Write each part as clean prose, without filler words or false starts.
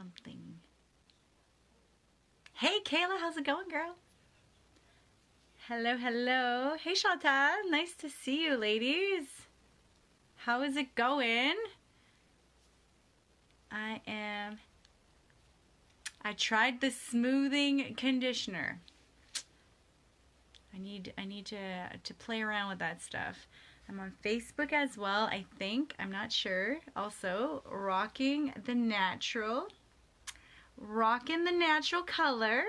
something. Hey Kayla, how's it going, girl? Hello, hello. Hey Chantal, nice to see you, ladies. How is it going? I tried the smoothing conditioner. I need to play around with that stuff. I'm on Facebook as well, I think. I'm not sure. Also, rocking the natural color.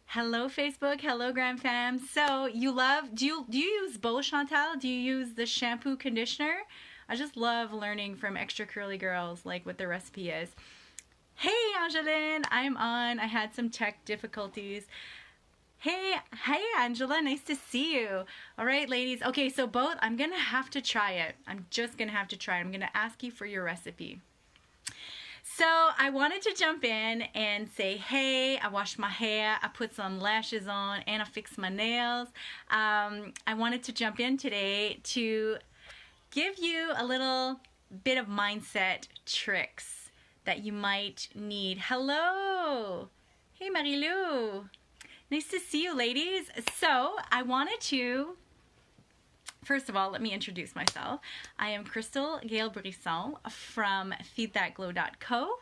Hello Facebook, hello Gram Fam. So you love, do you use both, Chantal? Do you use the shampoo conditioner? I just love learning from extra curly girls, like what the recipe is. Hey Angeline, I'm on. I had some tech difficulties. Hey Angela, nice to see you. All right, ladies. Okay, so both, I'm gonna have to try it. I'm just gonna have to try it. I'm gonna ask you for your recipe. So I wanted to jump in and say, hey, I washed my hair, I put some lashes on, and I fixed my nails. I wanted to jump in today to give you a little bit of mindset tricks that you might need. Hello. Hey, Marilou. Nice to see you, ladies. So I wanted to, first of all, let me introduce myself. I am Crystal Gail Brisson from feedthatglow.co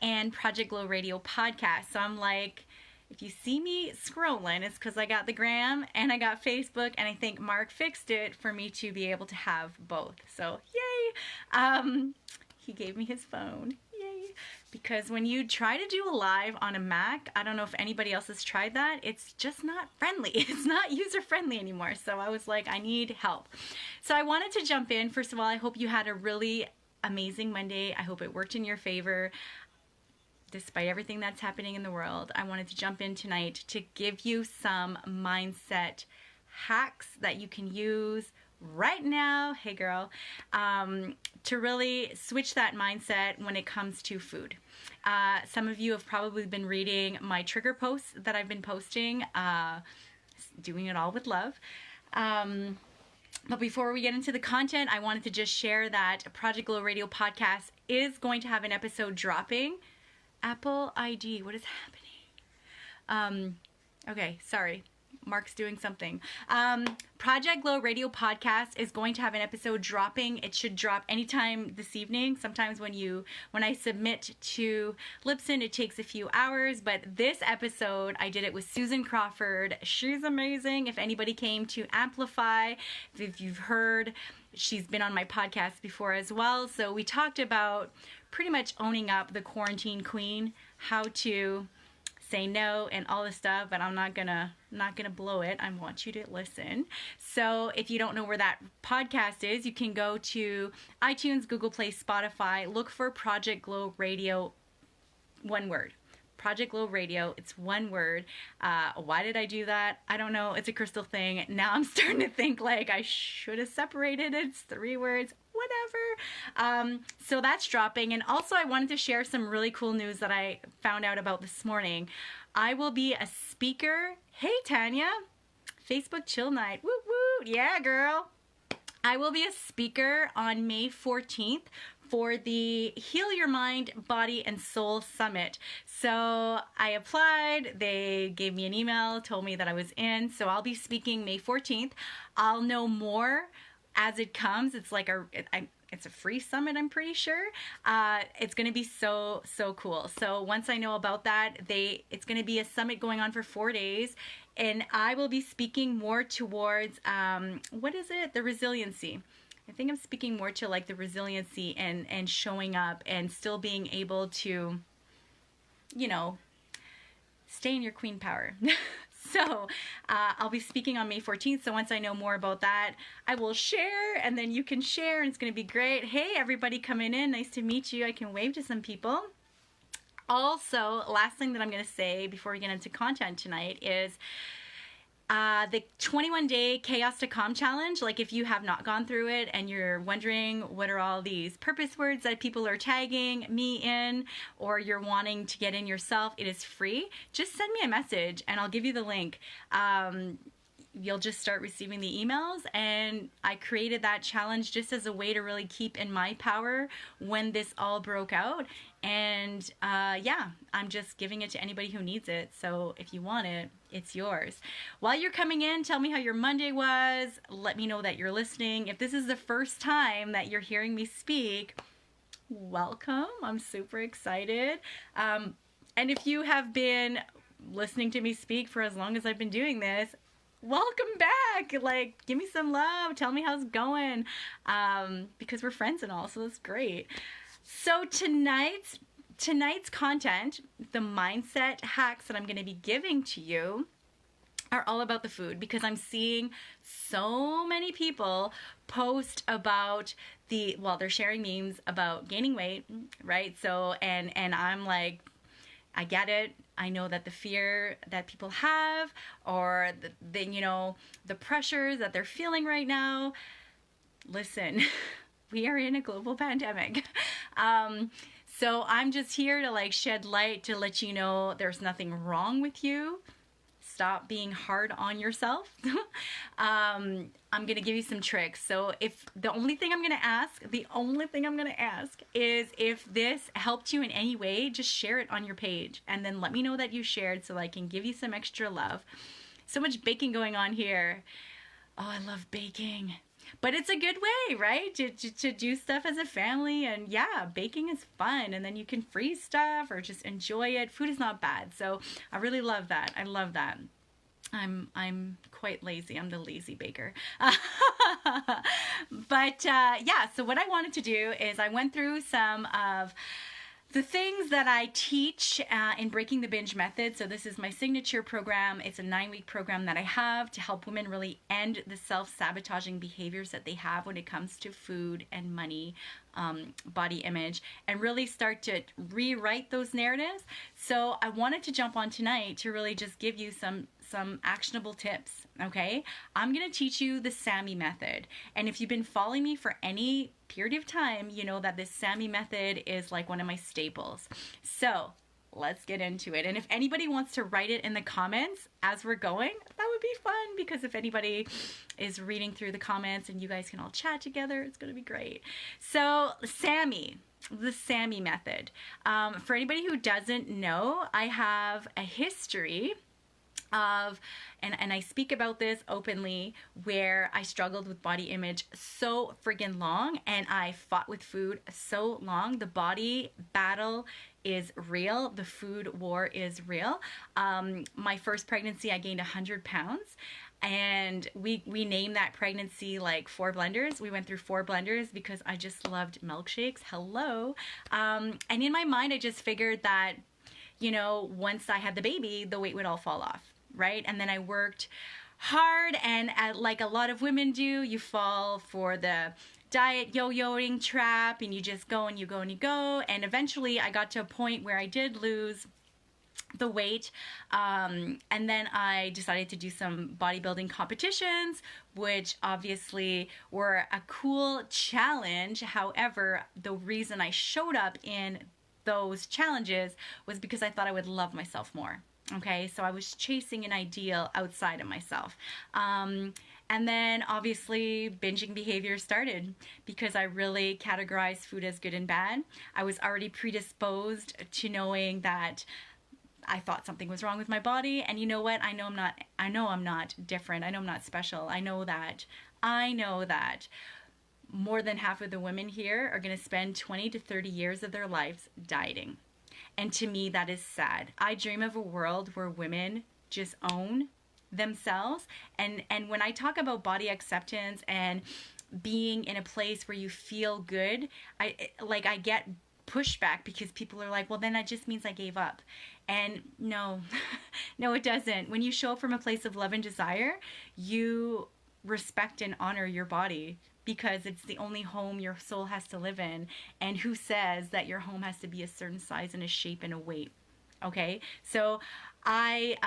and Project Glow Radio podcast. So I'm like, if you see me scrolling, it's because I got the gram and I got Facebook, and I think Mark fixed it for me to be able to have both. So yay! He gave me his phone. Yay! Because when you try to do a live on a Mac, I don't know if anybody else has tried that, it's just not friendly. It's not user-friendly anymore. So I was like, I need help. So I wanted to jump in. First of all, I hope you had a really amazing Monday. I hope it worked in your favor. Despite everything that's happening in the world, I wanted to jump in tonight to give you some mindset hacks that you can use right now, hey girl, to really switch that mindset when it comes to food. Some of you have probably been reading my trigger posts that I've been posting, doing it all with love. But before we get into the content, I wanted to just share that Project Glow Radio podcast is going to have an episode dropping. Apple ID, what is happening? Okay, sorry. Mark's doing something. Project Glow Radio podcast is going to have an episode dropping. It should drop anytime this evening. Sometimes when I submit to Libsyn, it takes a few hours, but this episode, I did it with Susan Crawford. She's amazing. If anybody came to Amplify, if you've heard, she's been on my podcast before as well. So we talked about pretty much owning up the quarantine queen, how to say no and all this stuff, but I'm not gonna blow it. I want you to listen. So if you don't know where that podcast is, you can go to iTunes, Google Play, Spotify, look for Project Glow Radio, one word. Project Glow Radio, it's one word. Why did I do that? I don't know. It's a Crystal thing. Now I'm starting to think like I should have separated it. It's 3 words. Whatever. So that's dropping. And also I wanted to share some really cool news that I found out about this morning. I will be a speaker. Hey, Tanya. Facebook Chill Night. Woo woo. Yeah, girl. I will be a speaker on May 14th for the Heal Your Mind, Body, and Soul Summit. So I applied. They gave me an email, told me that I was in. So I'll be speaking May 14th. I'll know more as it comes. It's like it's a free summit, I'm pretty sure. It's going to be so cool. So once I know about that, it's going to be a summit going on for 4 days, and I will be speaking more towards what is it? The resiliency. I think I'm speaking more to like the resiliency and showing up and still being able to, stay in your queen power. So I'll be speaking on May 14th. So once I know more about that, I will share, and then you can share, and it's going to be great. Hey, everybody coming in. Nice to meet you. I can wave to some people. Also, last thing that I'm going to say before we get into content tonight is the 21-day Chaos to Calm challenge. Like if you have not gone through it and you're wondering what are all these purpose words that people are tagging me in, or you're wanting to get in yourself, it is free. Just send me a message and I'll give you the link. you'll just start receiving the emails. And I created that challenge just as a way to really keep in my power when this all broke out. And yeah, I'm just giving it to anybody who needs it. So if you want it, it's yours. While you're coming in, tell me how your Monday was. Let me know that you're listening. If this is the first time that you're hearing me speak, welcome. I'm super excited. And if you have been listening to me speak for as long as I've been doing this, welcome back. Like, give me some love. Tell me how's it going. Because we're friends and all, so that's great. So tonight's content, the mindset hacks that I'm going to be giving to you, are all about the food, because I'm seeing so many people post about they're sharing memes about gaining weight, right? So, and I'm like, I get it. I know that the fear that people have, or the pressures that they're feeling right now. Listen, we are in a global pandemic. So I'm just here to like shed light to let you know there's nothing wrong with you. Stop being hard on yourself. I'm going to give you some tricks. So if the only thing I'm going to ask is if this helped you in any way, just share it on your page and then let me know that you shared so I can give you some extra love. So much baking going on here. Oh, I love baking. But it's a good way, right? To do stuff as a family. And yeah, baking is fun. And then you can freeze stuff or just enjoy it. Food is not bad. So I really love that. I love that. I'm quite lazy. I'm the lazy baker. But yeah, so what I wanted to do is I went through some of the things that I teach in Breaking the Binge Method. So this is my signature program. It's a 9-week program that I have to help women really end the self-sabotaging behaviors that they have when it comes to food and money, body image, and really start to rewrite those narratives. So I wanted to jump on tonight to really just give you some actionable tips, okay? I'm going to teach you the Smi Method. And if you've been following me for any period of time, you know that this Smi Method is like one of my staples. So let's get into it. And if anybody wants to write it in the comments as we're going, that would be fun, because if anybody is reading through the comments and you guys can all chat together, it's going to be great. So the Smi Method. For anybody who doesn't know, I have a history of, and I speak about this openly, where I struggled with body image so friggin' long, and I fought with food so long. The body battle is real. The food war is real. My first pregnancy, I gained 100 pounds. And we named that pregnancy like 4 blenders. We went through 4 blenders because I just loved milkshakes. Hello. And in my mind, I just figured that, once I had the baby, the weight would all fall off. Right? And then I worked hard, and like a lot of women do, you fall for the diet yo-yoing trap, and you just go and you go and you go. And eventually I got to a point where I did lose the weight. And then I decided to do some bodybuilding competitions, which obviously were a cool challenge. However, the reason I showed up in those challenges was because I thought I would love myself more. Okay, so I was chasing an ideal outside of myself. And then obviously binging behavior started because I really categorized food as good and bad. I was already predisposed to knowing that I thought something was wrong with my body. And you know what? I know I'm not different. I know I'm not special. I know that more than half of the women here are going to spend 20 to 30 years of their lives dieting. And to me, that is sad. I dream of a world where women just own themselves. And when I talk about body acceptance and being in a place where you feel good, I get pushback because people are like, well, then that just means I gave up. And no, no, it doesn't. When you show up from a place of love and desire, you respect and honor your body, because it's the only home your soul has to live in. And who says that your home has to be a certain size and a shape and a weight? Okay, so I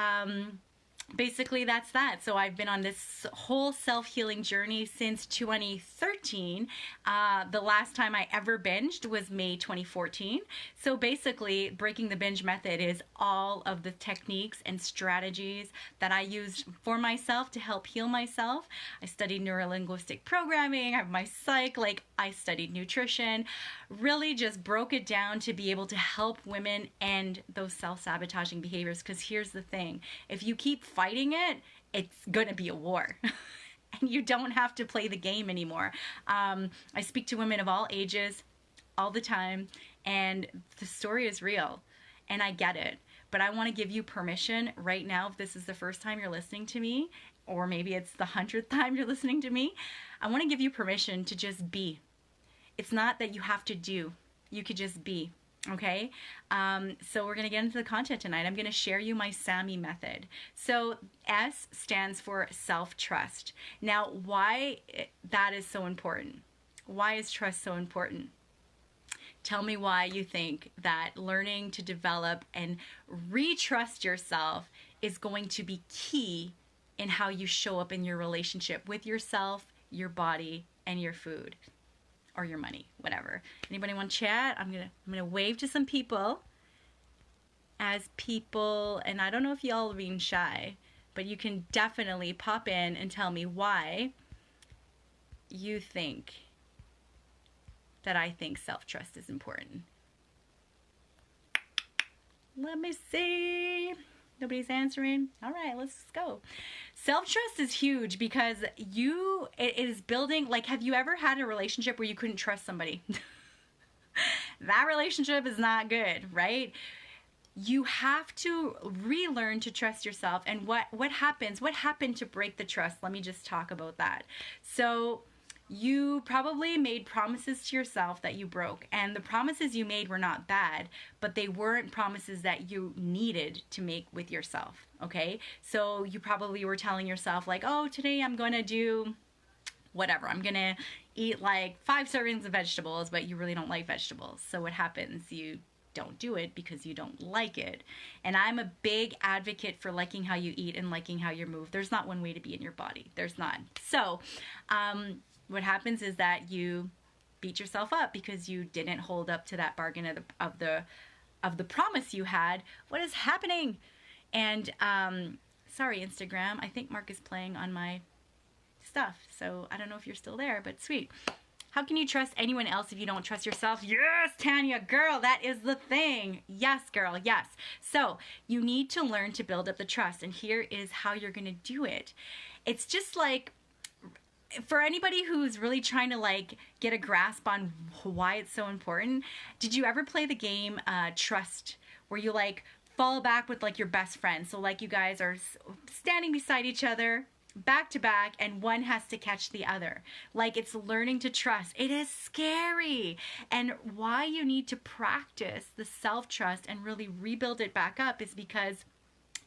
basically that's that. So I've been on this whole self-healing journey since 2013. The last time I ever binged was May 2014. So basically, breaking the binge method is all of the techniques and strategies that I used for myself to help heal myself. I studied neurolinguistic programming, I have my psych, like I studied nutrition, really just broke it down to be able to help women end those self-sabotaging behaviors. Because here's the thing, if you keep fighting it, it's gonna be a war. And you don't have to play the game anymore. I speak to women of all ages all the time, and the story is real, and I get it. But I want to give you permission right now, if this is the first time you're listening to me, or maybe it's the 100th time you're listening to me, I want to give you permission to just be. It's not that you have to do. You could just be. Okay, so we're going to get into the content tonight. I'm going to share you my Smi Method. So S stands for self-trust. Now, why that is so important? Why is trust so important? Tell me why you think that learning to develop and re-trust yourself is going to be key in how you show up in your relationship with yourself, your body, and your food. Or your money, whatever. Anybody want to chat? I'm gonna wave to some people. As people, and I don't know if y'all are being shy, but you can definitely pop in and tell me why you think that I think self-trust is important. Let me see. Nobody's answering. All right, let's go. Self-trust is huge because it is building, like, have you ever had a relationship where you couldn't trust somebody? That relationship is not good, right? You have to relearn to trust yourself. And what happens? What happened to break the trust? Let me just talk about that. So you probably made promises to yourself that you broke, and the promises you made were not bad, but they weren't promises that you needed to make with yourself, okay? So you probably were telling yourself like, oh, today I'm gonna do whatever. I'm gonna eat like 5 servings of vegetables, but you really don't like vegetables. So what happens? You don't do it because you don't like it. And I'm a big advocate for liking how you eat and liking how you move. There's not one way to be in your body. There's not. So, what happens is that you beat yourself up because you didn't hold up to that bargain of the promise you had. What is happening? And sorry, Instagram. I think Mark is playing on my stuff, so I don't know if you're still there, but sweet. How can you trust anyone else if you don't trust yourself? Yes, Tanya, girl, that is the thing. Yes, girl, yes. So you need to learn to build up the trust, and here is how you're going to do it. It's just like, for anybody who's really trying to like get a grasp on why it's so important, did you ever play the game Trust, where you like fall back with like your best friend? So like you guys are standing beside each other, back to back, and one has to catch the other. Like, it's learning to trust. It is scary. And why you need to practice the self-trust and really rebuild it back up is because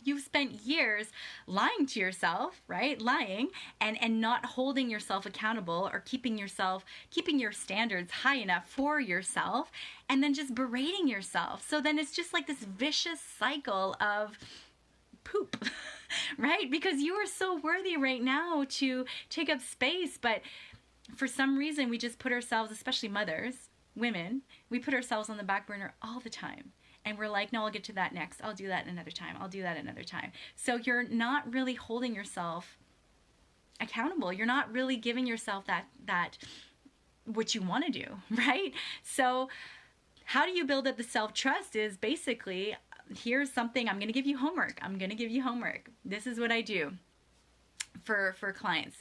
you've spent years lying to yourself, right? Lying and not holding yourself accountable, or keeping your standards high enough for yourself, and then just berating yourself. So then it's just like this vicious cycle of poop, right? Because you are so worthy right now to take up space, but for some reason we just put ourselves, especially mothers, women, we put ourselves on the back burner all the time. And we're like, no, I'll get to that next. I'll do that another time. I'll do that another time. So you're not really holding yourself accountable. You're not really giving yourself that what you want to do, right? So how do you build up the self-trust is basically, here's something, I'm going to give you homework. This is what I do for clients.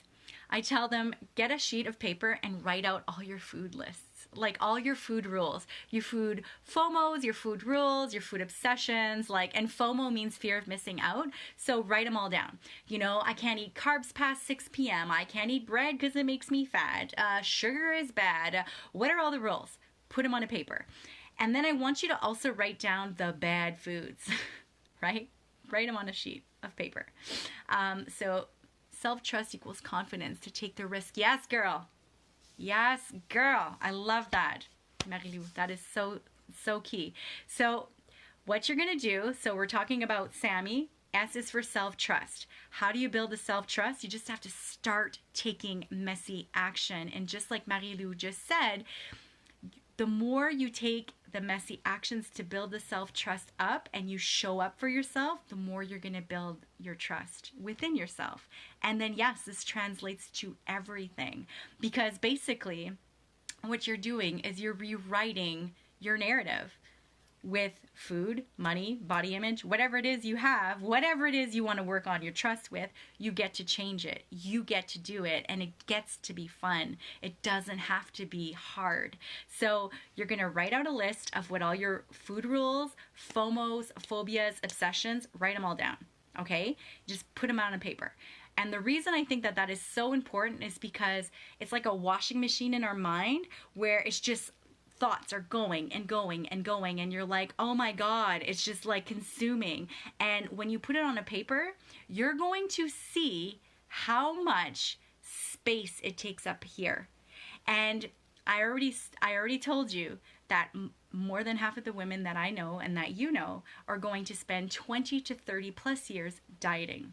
I tell them, get a sheet of paper and write out all your food lists. Like all your food rules, your food FOMOs, your food rules, your food obsessions, and FOMO means fear of missing out. So write them all down. You know, I can't eat carbs past 6 p.m. I can't eat bread because it makes me fat. Sugar is bad. What are all the rules? Put them on a paper. And then I want you to also write down the bad foods, right? Write them on a sheet of paper. So self-trust equals confidence to take the risk. Yes, girl. Yes, girl. I love that. Marilou, that is so key. So what you're going to do, so we're talking about Smi, S is for self-trust. How do you build the self-trust? You just have to start taking messy action. And just like Marie-Lou just said, the more you take the messy actions to build the self-trust up and you show up for yourself, the more you're going to build your trust within yourself. And then, yes, this translates to everything, because basically what you're doing is you're rewriting your narrative with food, money, body image, whatever it is you have, whatever it is you want to work on your trust with, you get to change it. You get to do it, and it gets to be fun. It doesn't have to be hard. So you're going to write out a list of what all your food rules, FOMOs, phobias, obsessions, write them all down, okay? Just put them out on paper. And the reason I think that that is so important is because it's like a washing machine in our mind where it's just thoughts are going and going and going, and you're like, oh my God, it's just like consuming. And when you put it on a paper, you're going to see how much space it takes up here. And I already told you that more than half of the women that I know and that you know are going to spend 20 to 30 plus years dieting.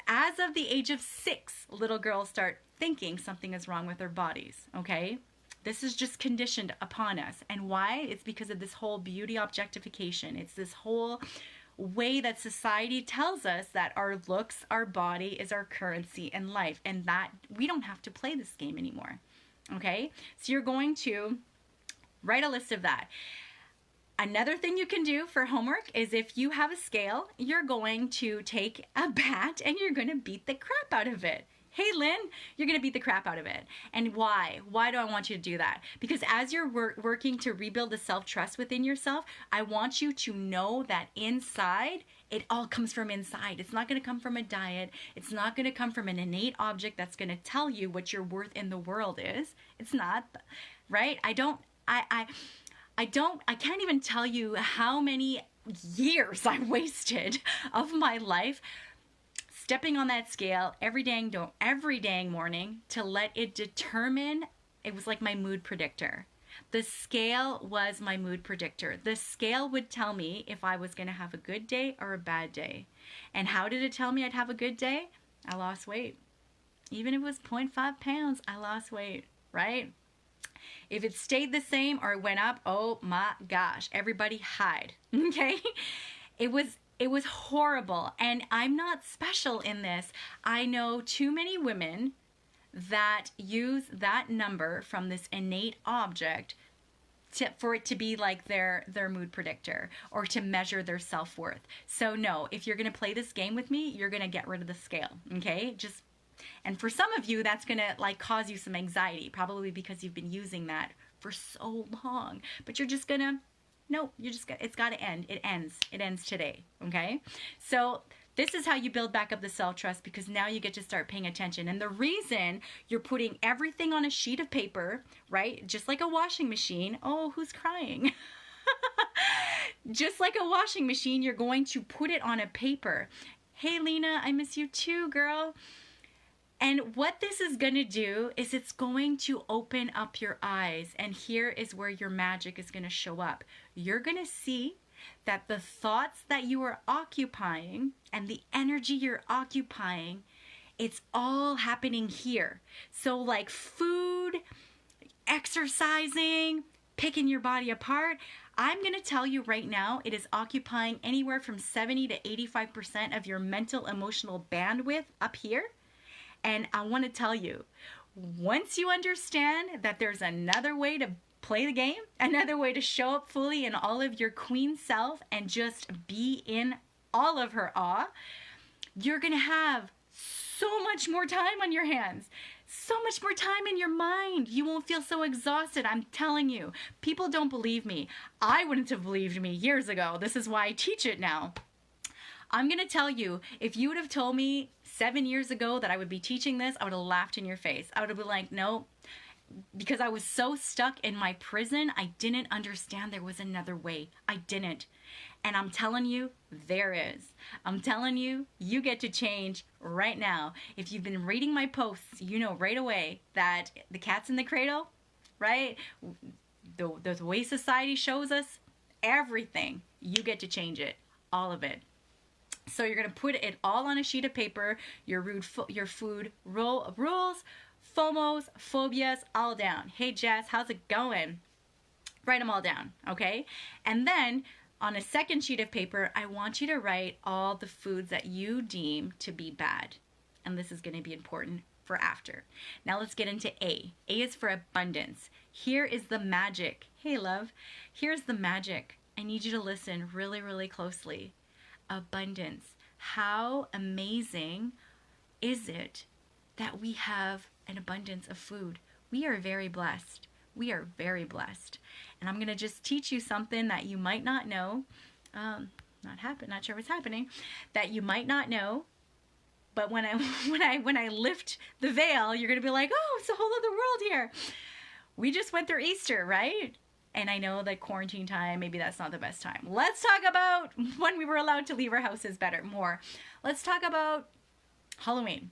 As of the age of 6, little girls start thinking something is wrong with their bodies, okay? This is just conditioned upon us. And why? It's because of this whole beauty objectification. It's this whole way that society tells us that our looks, our body is our currency in life, and that we don't have to play this game anymore. Okay? So you're going to write a list of that. Another thing you can do for homework is if you have a scale, you're going to take a bat and you're going to beat the crap out of it. Hey, Lynn, you're going to beat the crap out of it. And why? Why do I want you to do that? Because as you're working to rebuild the self-trust within yourself, I want you to know that inside, it all comes from inside. It's not going to come from a diet. It's not going to come from an innate object that's going to tell you what your worth in the world is. It's not, right? I can't even tell you how many years I wasted of my life stepping on that scale every dang morning to let it determine. It was like my mood predictor. The scale was my mood predictor. The scale would tell me if I was going to have a good day or a bad day. And how did it tell me I'd have a good day? I lost weight. Even if it was 0.5 pounds, I lost weight, right? If it stayed the same or it went up, oh my gosh, everybody hide, okay? It was horrible, and I'm not special in this. I know too many women that use that number from this innate object for it to be like their mood predictor or to measure their self-worth. So no, if you're going to play this game with me, you're going to get rid of the scale, okay? And for some of you, that's going to like cause you some anxiety, probably because you've been using that for so long. But you're just going to, no, it's got to end. It ends today, okay? So this is how you build back up the self-trust, because now you get to start paying attention. And the reason you're putting everything on a sheet of paper, right? Just like a washing machine. Oh, who's crying? Just like a washing machine, you're going to put it on a paper. Hey, Lena, I miss you too, girl. And what this is going to do is it's going to open up your eyes. And here is where your magic is going to show up. You're going to see that the thoughts that you are occupying and the energy you're occupying, it's all happening here. So like food, exercising, picking your body apart, I'm going to tell you right now, it is occupying anywhere from 70 to 85% of your mental, emotional bandwidth up here. And I want to tell you, once you understand that there's another way to play the game, another way to show up fully in all of your queen self and just be in all of her awe, you're going to have so much more time on your hands, so much more time in your mind. You won't feel so exhausted. I'm telling you, people don't believe me. I wouldn't have believed me years ago. This is why I teach it now. I'm going to tell you, if you would have told me 7 years ago that I would be teaching this, I would have laughed in your face. I would have been like, no, because I was so stuck in my prison, I didn't understand there was another way. I didn't. And I'm telling you, there is. I'm telling you, you get to change right now. If you've been reading my posts, you know right away that the cat's in the cradle, right? The way society shows us everything, you get to change it. All of it. So you're going to put it all on a sheet of paper, your food rules, FOMOs, phobias, all down. Hey, Jess, how's it going? Write them all down, okay? And then on a second sheet of paper, I want you to write all the foods that you deem to be bad. And this is going to be important for after. Now let's get into A. A is for abundance. Here is the magic. Hey, love. Here's the magic. I need you to listen really, really closely. Abundance. How amazing is it that we have an abundance of food? We are very blessed. We are very blessed. And I'm going to just teach you something that you might not know. Not sure what's happening. That you might not know. But when I lift the veil, you're going to be like, oh, it's a whole other world here. We just went through Easter, right? And I know that quarantine time, maybe that's not the best time. Let's talk about when we were allowed to leave our houses more. Let's talk about Halloween.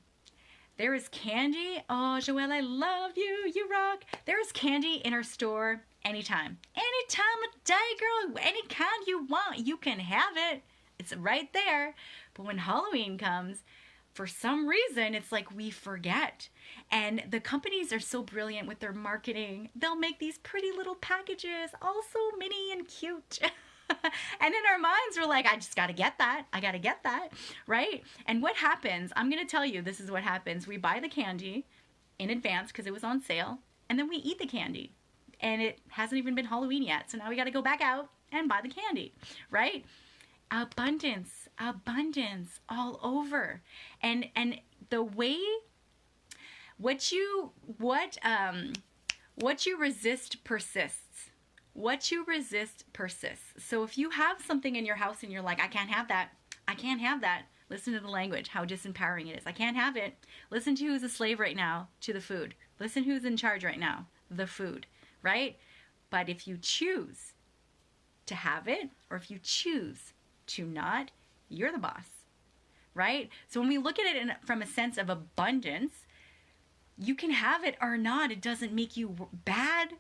There is candy. Oh, Joelle, I love you. You rock. There is candy in our store anytime. Any time of day, girl. Any kind you want, you can have it. It's right there. But when Halloween comes, for some reason, it's like we forget. And the companies are so brilliant with their marketing. They'll make these pretty little packages, all so mini and cute. And in our minds, we're like, I just got to get that. I got to get that, right? And what happens, I'm going to tell you, this is what happens. We buy the candy in advance because it was on sale, and then we eat the candy. And it hasn't even been Halloween yet, so now we got to go back out and buy the candy, right? Abundance all over. And the way what you resist persists. What you resist persists. So if you have something in your house and you're like, I can't have that. I can't have that. Listen to the language, how disempowering it is. I can't have it. Listen to who's a slave right now to the food. Listen who's in charge right now, the food, right? But if you choose to have it, or if you choose to not, you're the boss, right? So when we look at it from a sense of abundance, you can have it or not. It doesn't make you bad.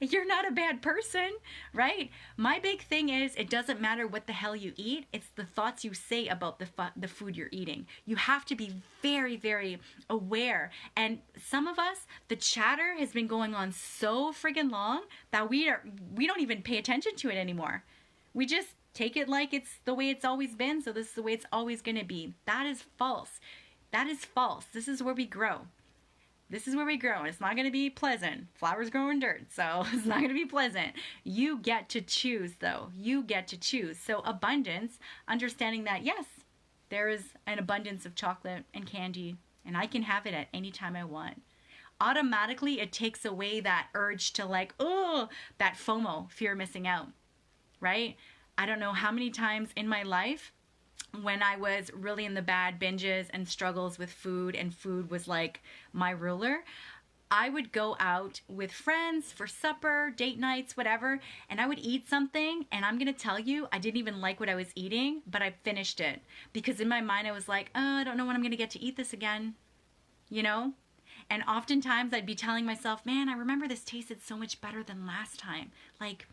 You're not a bad person, right? My big thing is it doesn't matter what the hell you eat. It's the thoughts you say about the food you're eating. You have to be very, very aware. And some of us, the chatter has been going on so friggin' long that we don't even pay attention to it anymore. We just take it like it's the way it's always been, so this is the way it's always going to be. That is false. That is false. This is where we grow. This is where we grow, and it's not going to be pleasant. Flowers grow in dirt, so it's not going to be pleasant. You get to choose, though. You get to choose. So abundance, understanding that, yes, there is an abundance of chocolate and candy, and I can have it at any time I want. Automatically, it takes away that urge to like, oh, that FOMO, fear of missing out, right? I don't know how many times in my life when I was really in the bad binges and struggles with food, and food was like my ruler, I would go out with friends for supper, date nights, whatever, and I would eat something, and I'm going to tell you, I didn't even like what I was eating, but I finished it. Because in my mind, I was like, oh, I don't know when I'm going to get to eat this again, you know? And oftentimes, I'd be telling myself, man, I remember this tasted so much better than last time. Like,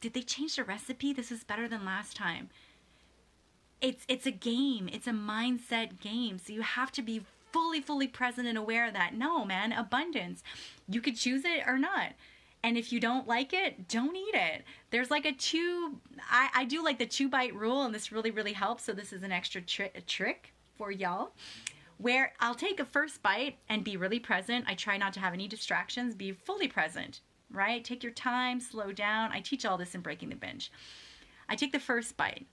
did they change the recipe? This is better than last time. It's a game. It's a mindset game. So you have to be fully present and aware that, no, man, abundance. You could choose it or not. And if you don't like it, don't eat it. There's like I do like the 2-bite rule, and this really, really helps. So this is an extra trick for y'all, where I'll take a first bite and be really present. I try not to have any distractions, be fully present, right? Take your time, slow down. I teach all this in Breaking the Binge. I take the first bite.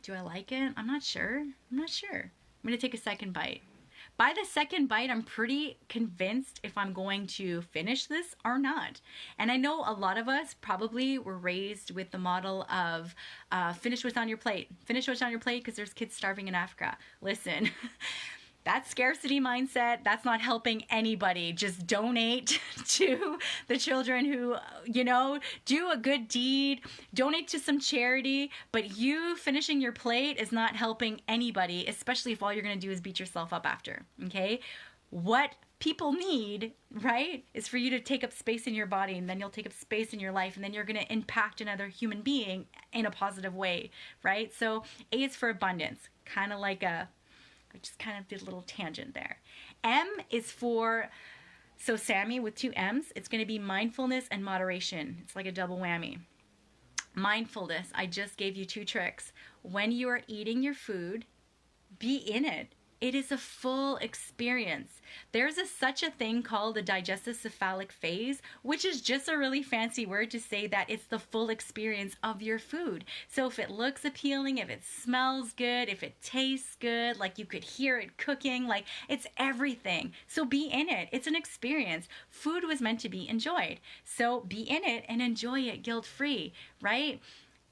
Do I like it? I'm not sure. I'm going to take a second bite. By the second bite, I'm pretty convinced if I'm going to finish this or not. And I know a lot of us probably were raised with the model of finish what's on your plate. Finish what's on your plate because there's kids starving in Africa. Listen, that scarcity mindset, that's not helping anybody. Just donate to the children who, do a good deed, donate to some charity, but you finishing your plate is not helping anybody, especially if all you're going to do is beat yourself up after, okay? what people need, right, is for you to take up space in your body, and then you'll take up space in your life, and then you're going to impact another human being in a positive way, right? So A is for abundance, kind of like I just kind of did a little tangent there. M is for, so Sammy with 2 M's, it's going to be mindfulness and moderation. It's like a double whammy. Mindfulness, I just gave you 2 tricks. When you are eating your food, be in it. It is a full experience. There's such a thing called the digestive cephalic phase, which is just a really fancy word to say that it's the full experience of your food. So if it looks appealing, if it smells good, if it tastes good, like you could hear it cooking, like it's everything. So be in it. It's an experience. Food was meant to be enjoyed. So be in it and enjoy it guilt-free, right?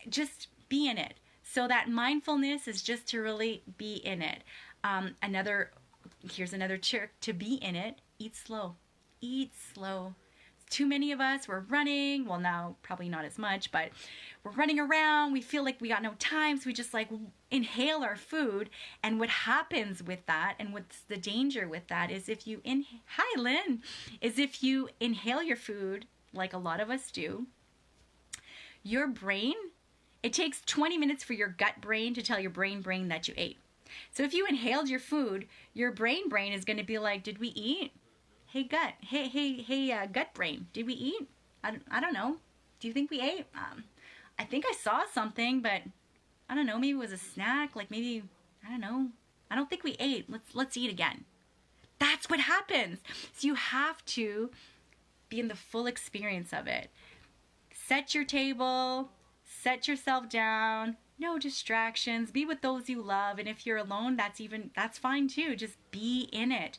Just be in it. So that mindfulness is just to really be in it. Here's another trick to be in it. Eat slow. Eat slow. Too many of us, we're running. Well, now probably not as much, but we're running around. We feel like we got no time, so we just like inhale our food. And what happens with that, and what's the danger with that, is if you Hi, Lynn. Is if you inhale your food, like a lot of us do, your brain, it takes 20 minutes for your gut brain to tell your brain that you ate. So if you inhaled your food, your brain is going to be like, did we eat? Hey, gut. Hey, gut brain. Did we eat? I don't know. Do you think we ate? I think I saw something, but I don't know. Maybe it was a snack. Like maybe, I don't know. I don't think we ate. Let's eat again. That's what happens. So you have to be in the full experience of it. Set your table. Set yourself down. No distractions. Be with those you love. And if you're alone, that's fine too. Just be in it.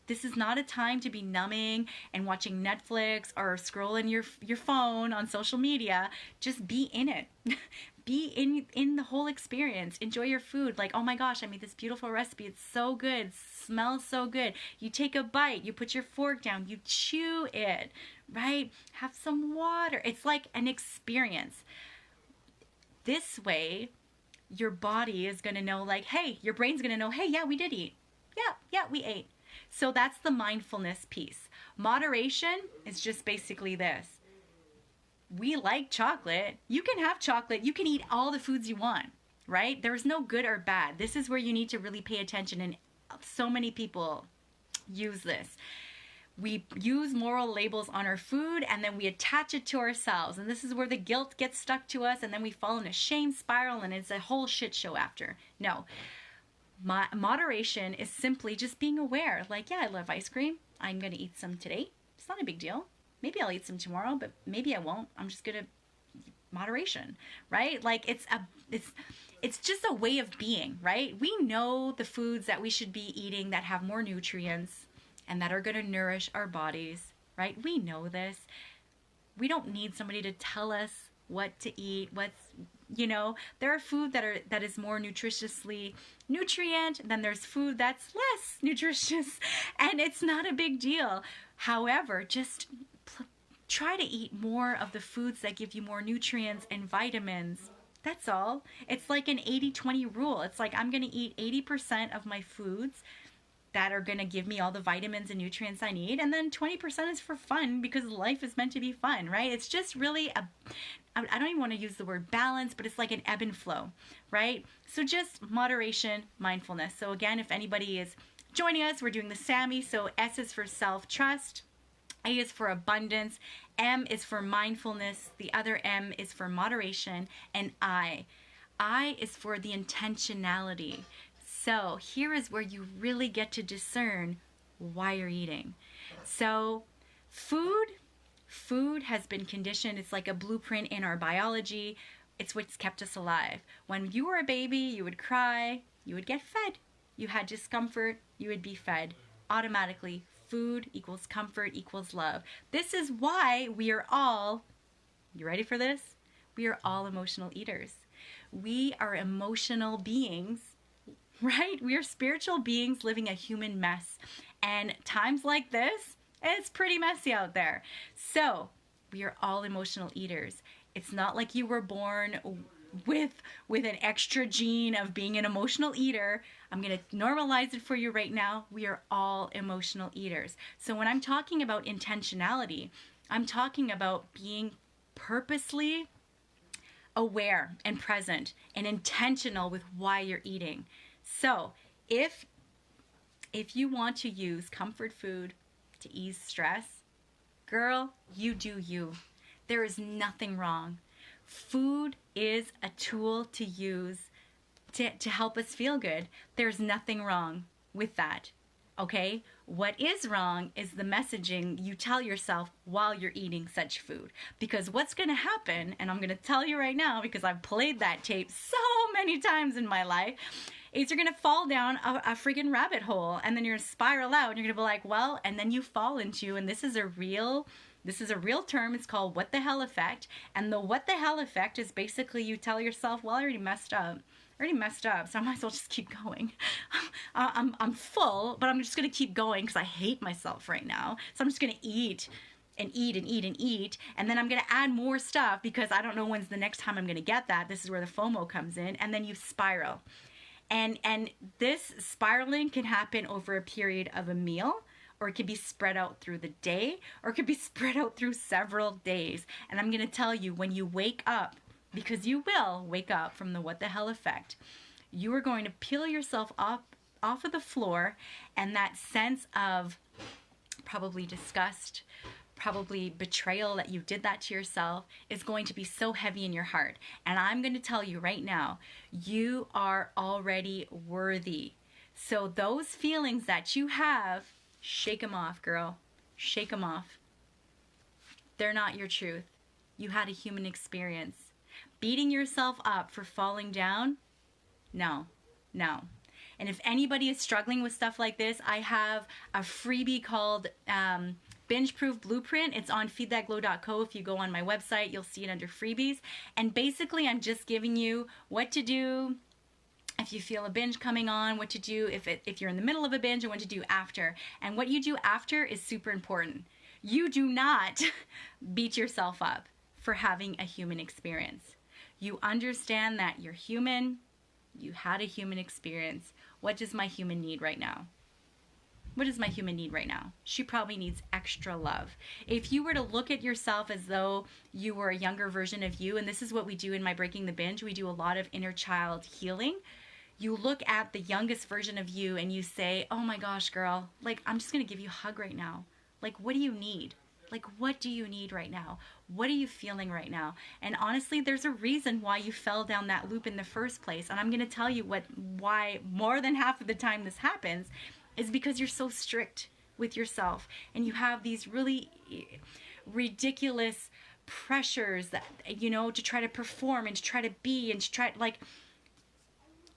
This is not a time to be numbing and watching Netflix or scrolling your phone on social media. Just be in it. Be in the whole experience. Enjoy your food. Like, oh my gosh, I made this beautiful recipe. It's so good. It smells so good. You take a bite. You put your fork down. You chew it, right? Have some water. It's like an experience. This way, your body is going to know, like, hey, your brain's going to know, hey, yeah, we did eat. Yeah, we ate. So that's the mindfulness piece. Moderation is just basically this. We like chocolate. You can have chocolate. You can eat all the foods you want, right? There's no good or bad. This is where you need to really pay attention, and so many people use this. We use moral labels on our food, and then we attach it to ourselves. And this is where the guilt gets stuck to us, and then we fall in a shame spiral, and it's a whole shit show after. No. Moderation is simply just being aware. Like, yeah, I love ice cream. I'm going to eat some today. It's not a big deal. Maybe I'll eat some tomorrow, but maybe I won't. I'm just going to... Moderation, right? Like, it's just a way of being, right? We know the foods that we should be eating that have more nutrients and that are going to nourish our bodies, right? We know this. We don't need somebody to tell us what to eat, there are food that is more nutritiously nutrient, then there's food that's less nutritious, and it's not a big deal. However, just try to eat more of the foods that give you more nutrients and vitamins. That's all. It's like an 80-20 rule. It's like I'm going to eat 80% of my foods that are going to give me all the vitamins and nutrients I need. And then 20% is for fun, because life is meant to be fun, right? It's just really I don't even want to use the word balance, but it's like an ebb and flow, right? So just moderation, mindfulness. So again, if anybody is joining us, we're doing the SAMI. So S is for self-trust. A is for abundance. M is for mindfulness. The other M is for moderation. And I is for the intentionality. So here is where you really get to discern why you're eating. So food has been conditioned. It's like a blueprint in our biology. It's what's kept us alive. When you were a baby, you would cry, you would get fed. You had discomfort, you would be fed. Automatically, food equals comfort equals love. This is why we are all, you ready for this? We are all emotional eaters. We are emotional beings, right? We are spiritual beings living a human mess. And times like this, it's pretty messy out there. So we are all emotional eaters. It's not like you were born with an extra gene of being an emotional eater. I'm going to normalize it for you right now. We are all emotional eaters. So when I'm talking about intentionality, I'm talking about being purposely aware and present and intentional with why you're eating. So if you want to use comfort food to ease stress, girl, you do you. There is nothing wrong. Food is a tool to use to help us feel good. There's nothing wrong with that, okay? What is wrong is the messaging you tell yourself while you're eating such food. Because what's going to happen, and I'm going to tell you right now because I've played that tape so many times in my life, is you're going to fall down a freaking rabbit hole, and then you're going to spiral out, and you're going to be like, well, and then you fall into, and this is a real term. It's called what the hell effect. And the what the hell effect is basically you tell yourself, well, I already messed up, so I might as well just keep going. I'm full, but I'm just going to keep going because I hate myself right now. So I'm just going to eat and eat and eat and eat. And then I'm going to add more stuff because I don't know when's the next time I'm going to get that. This is where the FOMO comes in. And then you spiral. And this spiraling can happen over a period of a meal, or it could be spread out through the day, or it could be spread out through several days. And I'm going to tell you, when you wake up, because you will wake up from the what the hell effect, you are going to peel yourself up off of the floor, and that sense of probably disgust, probably betrayal that you did that to yourself is going to be so heavy in your heart. And I'm going to tell you right now, you are already worthy. So those feelings that you have, shake them off, girl. Shake them off. They're not your truth. You had a human experience. Beating yourself up for falling down? No. And if anybody is struggling with stuff like this, I have a freebie called Binge Proof Blueprint. It's on feedthatglow.co. If you go on my website, you'll see it under freebies. And basically, I'm just giving you what to do if you feel a binge coming on, what to do if you're in the middle of a binge, and what to do after. And what you do after is super important. You do not beat yourself up for having a human experience. You understand that you're human. You had a human experience. What does my human need right now? What does my human need right now? She probably needs extra love. If you were to look at yourself as though you were a younger version of you, and this is what we do in my Breaking the Binge, we do a lot of inner child healing. You look at the youngest version of you and you say, oh my gosh, girl, like, I'm just going to give you a hug right now. Like, what do you need? Like, what do you need right now? What are you feeling right now? And honestly, there's a reason why you fell down that loop in the first place. And I'm going to tell you why more than half of the time this happens is because you're so strict with yourself. And you have these really ridiculous pressures that, to try to perform and to try to be and to try, like,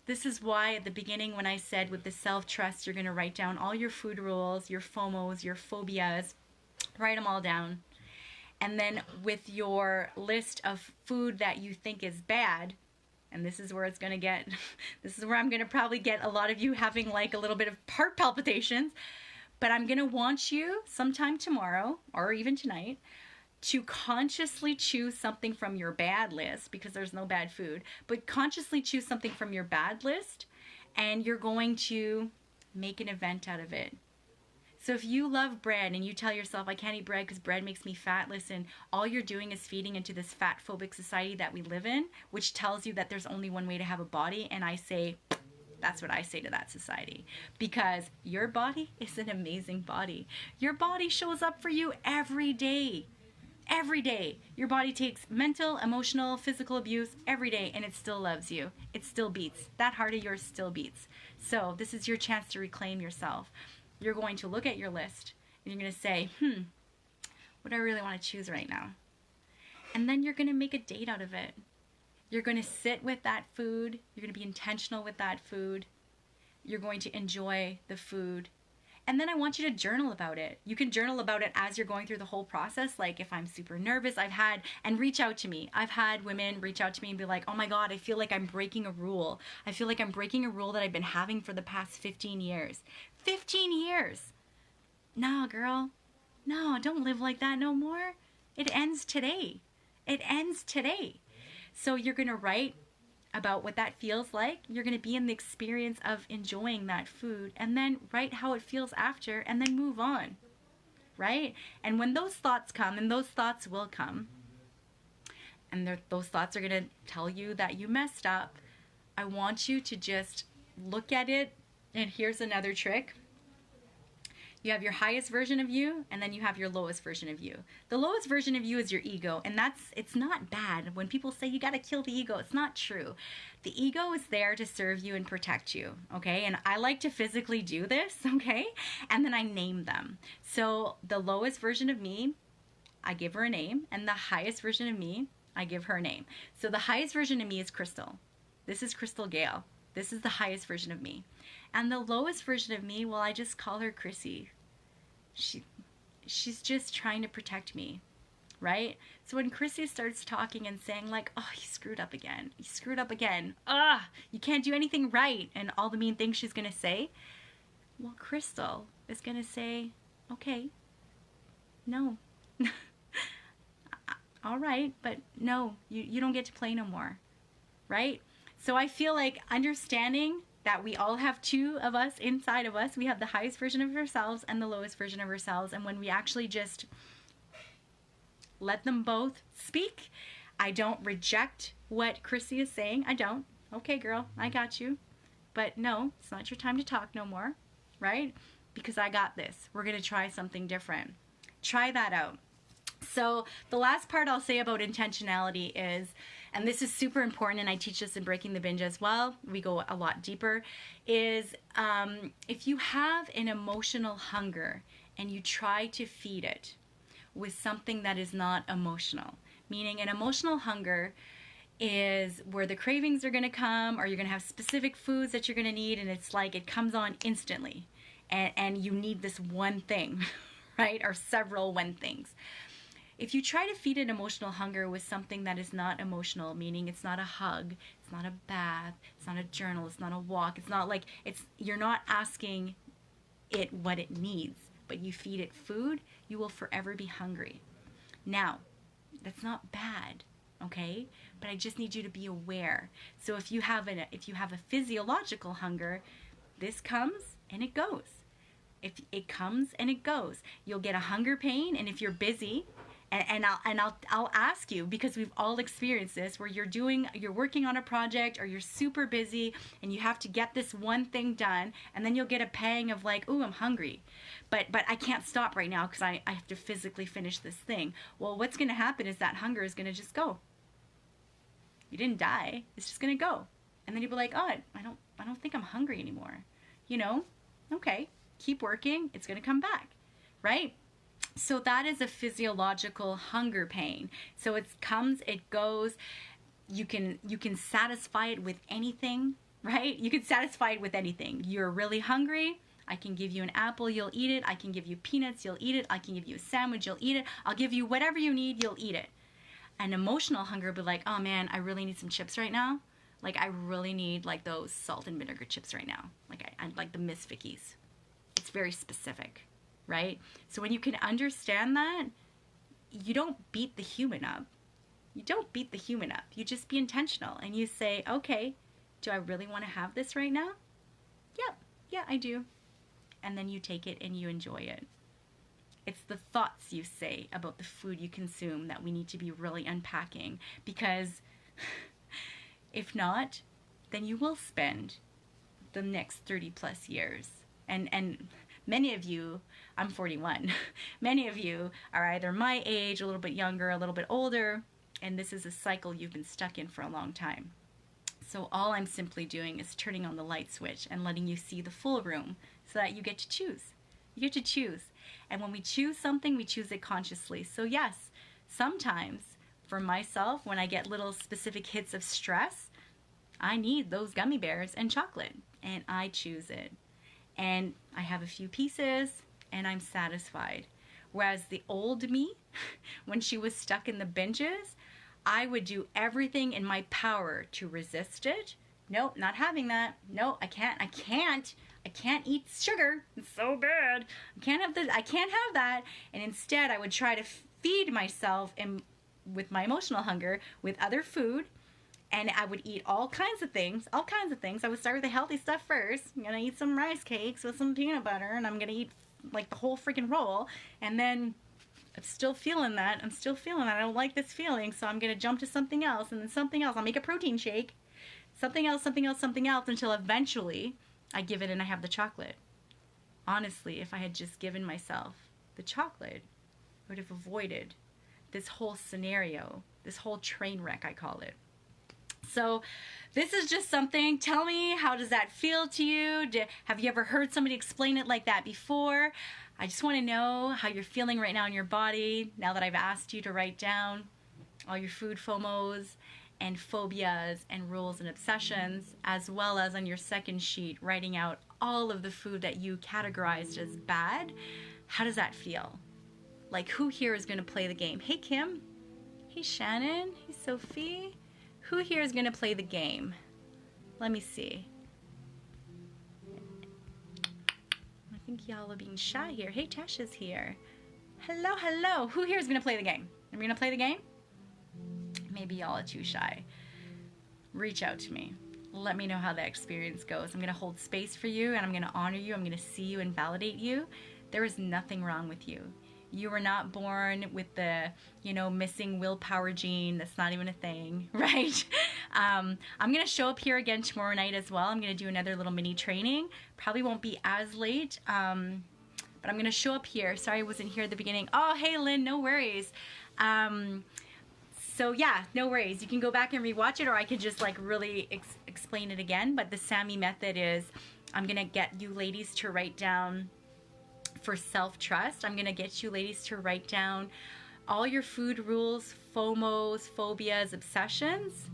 this is why at the beginning when I said with the self-trust, you're going to write down all your food rules, your FOMOs, your phobias, write them all down. And then with your list of food that you think is bad, and this is where it's going to get, this is where I'm going to probably get a lot of you having like a little bit of heart palpitations, but I'm going to want you sometime tomorrow or even tonight to consciously choose something from your bad list, because there's no bad food, but consciously choose something from your bad list, and you're going to make an event out of it. So if you love bread and you tell yourself, I can't eat bread because bread makes me fat, listen, all you're doing is feeding into this fat phobic society that we live in, which tells you that there's only one way to have a body. And I say, that's what I say to that society, because your body is an amazing body. Your body shows up for you every day. Every day. Your body takes mental, emotional, physical abuse every day, and it still loves you. It still beats. That heart of yours still beats. So this is your chance to reclaim yourself. You're going to look at your list, and you're going to say, what do I really want to choose right now? And then you're going to make a date out of it. You're going to sit with that food. You're going to be intentional with that food. You're going to enjoy the food. And then I want you to journal about it. You can journal about it as you're going through the whole process. Like if I'm super nervous, and reach out to me. I've had women reach out to me and be like, oh my God, I feel like I'm breaking a rule. I feel like I'm breaking a rule that I've been having for the past 15 years. 15 years. No, girl. No, don't live like that no more. It ends today. It ends today. So you're going to write about what that feels like. You're going to be in the experience of enjoying that food, and then write how it feels after, and then move on, right? And when those thoughts come, and those thoughts will come, and those thoughts are going to tell you that you messed up, I want you to just look at it. And here's another trick. You have your highest version of you, and then you have your lowest version of you. The lowest version of you is your ego, and it's not bad. When people say you got to kill the ego, it's not true. The ego is there to serve you and protect you, okay? And I like to physically do this, okay? And then I name them. So the lowest version of me, I give her a name, and the highest version of me, I give her a name. So the highest version of me is Crystal. This is Crystal Gale. This is the highest version of me. And the lowest version of me, well, I just call her Chrissy. She's just trying to protect me, right? So when Chrissy starts talking and saying like, oh, you screwed up again. You screwed up again. You can't do anything right. And all the mean things she's going to say. Well, Crystal is going to say, okay, no. All right, but no, you don't get to play no more, right? So I feel like understanding that we all have two of us inside of us. We have the highest version of ourselves and the lowest version of ourselves. And when we actually just let them both speak, I don't reject what Chrissy is saying. I don't. Okay, girl, I got you. But no, it's not your time to talk no more, right? Because I got this. We're going to try something different. Try that out. So the last part I'll say about intentionality is, and this is super important, and I teach this in Breaking the Binge as well, we go a lot deeper, is if you have an emotional hunger and you try to feed it with something that is not emotional, meaning an emotional hunger is where the cravings are going to come, or you're going to have specific foods that you're going to need, and it's like it comes on instantly, and you need this one thing, right, or several one things. If you try to feed an emotional hunger with something that is not emotional, meaning it's not a hug, it's not a bath, it's not a journal, it's not a walk, it's not like, you're not asking it what it needs, but you feed it food, you will forever be hungry. Now, that's not bad, okay? But I just need you to be aware. So if you have a physiological hunger, this comes and it goes. If it comes and it goes, you'll get a hunger pain, and if you're busy, and I'll ask you, because we've all experienced this, where you're working on a project, or you're super busy and you have to get this one thing done, and then you'll get a pang of like, ooh, I'm hungry, but I can't stop right now because I have to physically finish this thing. Well, what's going to happen is that hunger is going to just go. You didn't die. It's just going to go. And then you'll be like, oh, I don't think I'm hungry anymore. Okay, keep working. It's going to come back, right? So that is a physiological hunger pain. So it comes, it goes. You can satisfy it with anything, right? You can satisfy it with anything. You're really hungry. I can give you an apple, you'll eat it. I can give you peanuts, you'll eat it. I can give you a sandwich, you'll eat it. I'll give you whatever you need, you'll eat it. An emotional hunger would be like, oh man, I really need some chips right now. Like I really need like those salt and vinegar chips right now. Like I like the Miss Vickies. It's very specific. Right? So when you can understand that, you don't beat the human up. You don't beat the human up. You just be intentional and you say, okay, do I really want to have this right now? Yep. Yeah, I do. And then you take it and you enjoy it. It's the thoughts you say about the food you consume that we need to be really unpacking, because if not, then you will spend the next 30 plus years. And many of you, I'm 41, many of you are either my age, a little bit younger, a little bit older, and this is a cycle you've been stuck in for a long time. So all I'm simply doing is turning on the light switch and letting you see the full room so that you get to choose. You get to choose. And when we choose something, we choose it consciously. So yes, sometimes for myself, when I get little specific hits of stress, I need those gummy bears and chocolate, and I choose it. And I have a few pieces, and I'm satisfied. Whereas the old me, when she was stuck in the binges, I would do everything in my power to resist it. Nope, not having that. No, I can't eat sugar. It's so bad. I can't have that. And instead, I would try to feed myself with my emotional hunger with other food, And I would eat all kinds of things, all kinds of things. I would start with the healthy stuff first. I'm going to eat some rice cakes with some peanut butter, and I'm going to eat like the whole freaking roll. And then I'm still feeling that. I don't like this feeling, so I'm going to jump to something else, and then something else. I'll make a protein shake. Something else, until eventually I give it and I have the chocolate. Honestly, if I had just given myself the chocolate, I would have avoided this whole scenario, this whole train wreck, I call it. So this is just something. Tell me, how does that feel to you? Have you ever heard somebody explain it like that before? I just want to know how you're feeling right now in your body, now that I've asked you to write down all your food FOMOs and phobias and rules and obsessions, as well as on your second sheet, writing out all of the food that you categorized as bad. How does that feel? Like, who here is going to play the game? Hey, Kim. Hey, Shannon. Hey, Sophie. Who here is going to play the game? Let me see. I think y'all are being shy here. Hey, Tasha's here. Hello, hello. Who here is going to play the game? Are we going to play the game? Maybe y'all are too shy. Reach out to me. Let me know how that experience goes. I'm going to hold space for you, and I'm going to honor you. I'm going to see you and validate you. There is nothing wrong with you. You were not born with the, missing willpower gene. That's not even a thing, right? I'm going to show up here again tomorrow night as well. I'm going to do another little mini training. Probably won't be as late, but I'm going to show up here. Sorry I wasn't here at the beginning. Oh, hey, Lynn, no worries. So yeah, no worries. You can go back and rewatch it, or I could just like really explain it again. But the Smi Method is, I'm going to get you ladies to write down for self-trust. I'm going to get you ladies to write down all your food rules, FOMOs, phobias, obsessions.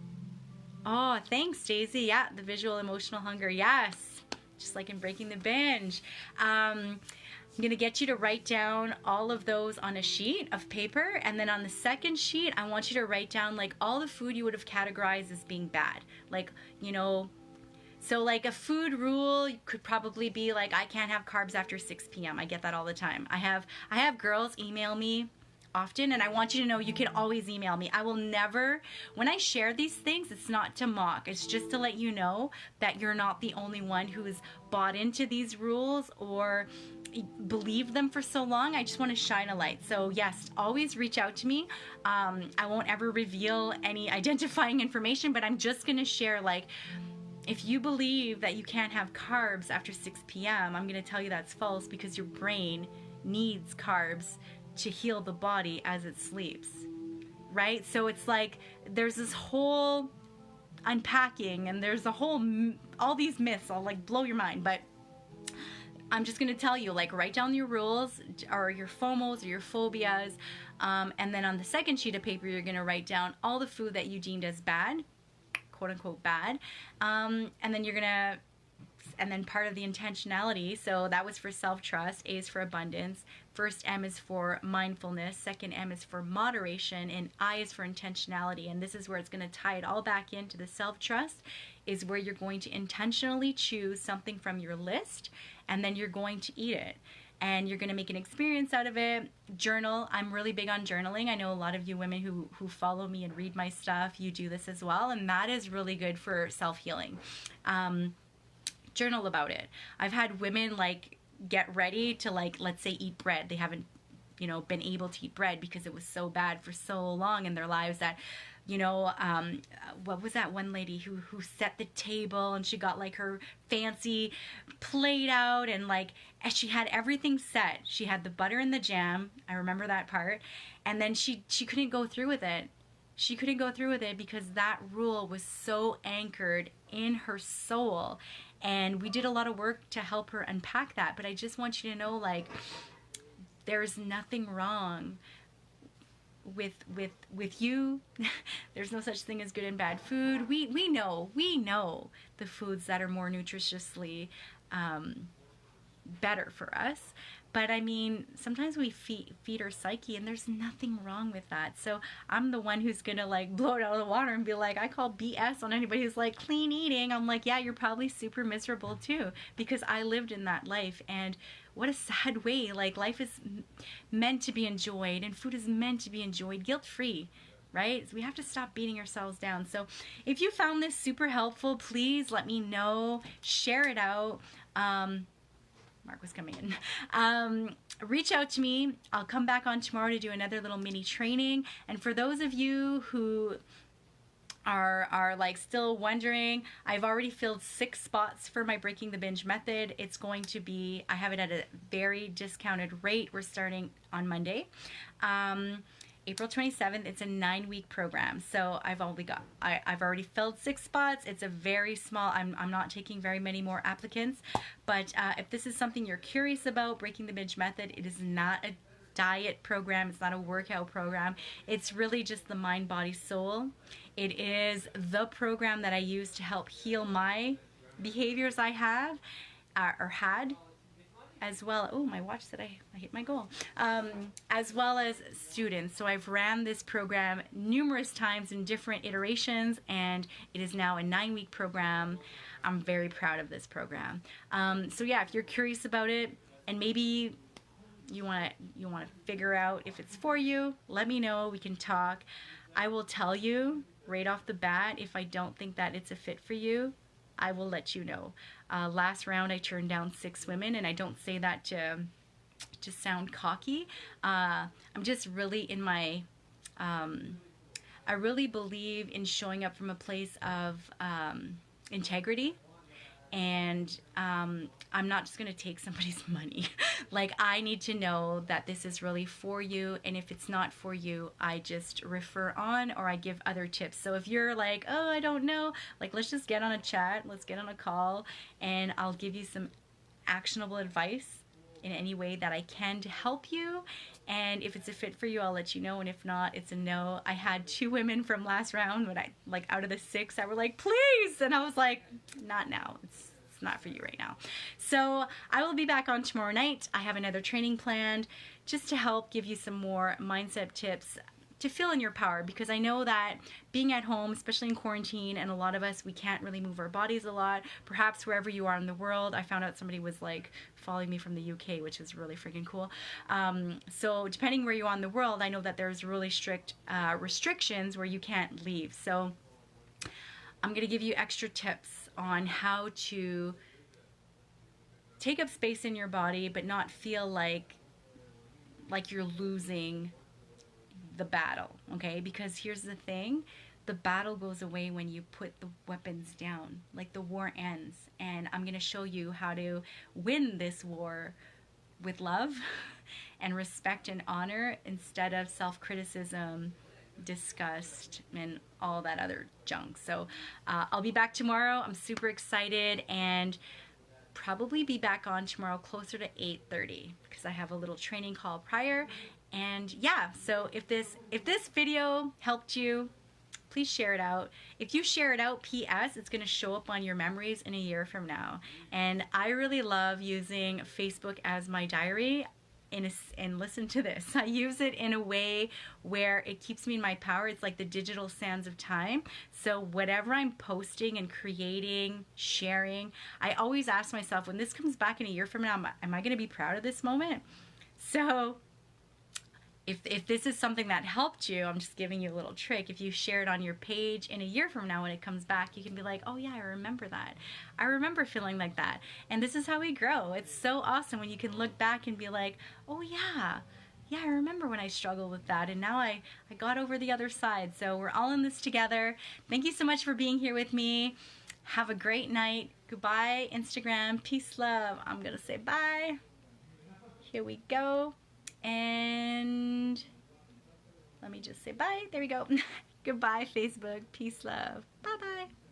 Oh, thanks, Daisy. Yeah, the visual emotional hunger. Yes. Just like in Breaking the Binge. I'm going to get you to write down all of those on a sheet of paper. And then on the second sheet, I want you to write down like all the food you would have categorized as being bad. Like, so like a food rule could probably be like, I can't have carbs after 6 p.m. I get that all the time. I have girls email me often, and I want you to know you can always email me. I will never, when I share these things, it's not to mock. It's just to let you know that you're not the only one who's bought into these rules or believed them for so long. I just want to shine a light. So yes, always reach out to me. I won't ever reveal any identifying information, but I'm just going to share like, if you believe that you can't have carbs after 6 p.m., I'm going to tell you that's false, because your brain needs carbs to heal the body as it sleeps, right? So it's like there's this whole unpacking, and there's all these myths. I'll like blow your mind, but I'm just going to tell you, like, write down your rules or your FOMOs or your phobias, and then on the second sheet of paper, you're going to write down all the food that you deemed as bad, quote unquote bad, and then part of the intentionality. So that was for self-trust. A is for abundance. First M is for mindfulness. Second M is for moderation, and I is for intentionality. And this is where it's going to tie it all back into the self-trust, is where you're going to intentionally choose something from your list, and then you're going to eat it. And you're going to make an experience out of it. Journal. I'm really big on journaling. I know a lot of you women who follow me and read my stuff, you do this as well. And that is really good for self-healing. Journal about it. I've had women like get ready to, like, let's say eat bread. They haven't, been able to eat bread because it was so bad for so long in their lives that, what was that one lady who set the table, and she got like her fancy plate out, and like, and she had everything set. She had the butter and the jam. I remember that part. And then she couldn't go through with it. She couldn't go through with it because that rule was so anchored in her soul. And we did a lot of work to help her unpack that. But I just want you to know, like, there's nothing wrong with you. There's no such thing as good and bad food. We know the foods that are more nutritiously better for us. But I mean, sometimes we feed our psyche, and there's nothing wrong with that. So I'm the one who's gonna like blow it out of the water and be like, I call BS on anybody who's like clean eating. I'm like, yeah, you're probably super miserable too, because I lived in that life. And what a sad way. Like, life is meant to be enjoyed, and food is meant to be enjoyed guilt-free. right? So we have to stop beating ourselves down. So if you found this super helpful, please let me know. Share it out. Mark was coming in. Reach out to me. I'll come back on tomorrow to do another little mini training. And for those of you who are like still wondering, I've already filled 6 spots for my Breaking the Binge method. It's going to be, I have it at a very discounted rate. We're starting on Monday. April 27th. It's a 9-week program. So I've already filled 6 spots. It's a very small, I'm not taking very many more applicants, but if this is something you're curious about, Breaking the Binge method, it is not a diet program. It's not a workout program. It's really just the mind, body, soul. It is the program that I use to help heal my behaviors I have or had, as well. Oh, my watch said I hit my goal. As well as students. So I've ran this program numerous times in different iterations, and it is now a 9-week program. I'm very proud of this program. So yeah, if you're curious about it, and maybe you want to figure out if it's for you, let me know. We can talk. I will tell you right off the bat if I don't think that it's a fit for you. I will let you know. Last round I turned down 6 women, and I don't say that to sound cocky. I'm just really in my I really believe in showing up from a place of integrity. And I'm not just going to take somebody's money. Like, I need to know that this is really for you. And if it's not for you, I just refer on, or I give other tips. So if you're like, oh, I don't know, like, let's just get on a chat. Let's get on a call, and I'll give you some actionable advice in any way that I can to help you. And if it's a fit for you, I'll let you know. And if not, it's a no. I had 2 women from last round, when I, like, out of the 6, that were like, please. And I was like, not now. It's not for you right now. So I will be back on tomorrow night. I have another training planned just to help give you some more mindset tips to feel in your power, because I know that being at home, especially in quarantine, and a lot of us, we can't really move our bodies a lot. Perhaps wherever you are in the world, I found out somebody was like following me from the UK, which is really freaking cool. So depending where you are in the world, I know that there's really strict restrictions where you can't leave. So I'm going to give you extra tips on how to take up space in your body, but not feel like you're losing the battle, okay? Because here's the thing, the battle goes away when you put the weapons down. Like, the war ends, and I'm gonna show you how to win this war with love and respect and honor, instead of self-criticism, disgust, and all that other junk. So I'll be back tomorrow. I'm super excited, and probably be back on tomorrow closer to 8:30, because I have a little training call prior. And yeah, so if this video helped you, please share it out. If you share it out, PS, it's going to show up on your memories in a year from now. And I really love using Facebook as my diary. And listen to this, I use it in a way where it keeps me in my power. It's like the digital sands of time. So whatever I'm posting and creating, sharing, I always ask myself, when this comes back in a year from now, am I going to be proud of this moment? So if this is something that helped you, I'm just giving you a little trick. If you share it on your page in a year from now, when it comes back, you can be like, oh yeah, I remember that. I remember feeling like that. And this is how we grow. It's so awesome when you can look back and be like, oh yeah, I remember when I struggled with that, and now I got over the other side. So we're all in this together. Thank you so much for being here with me. Have a great night. Goodbye, Instagram. Peace, love. I'm gonna say bye. Here we go. And let me just say bye. There we go. Goodbye, Facebook. Peace, love. Bye-bye.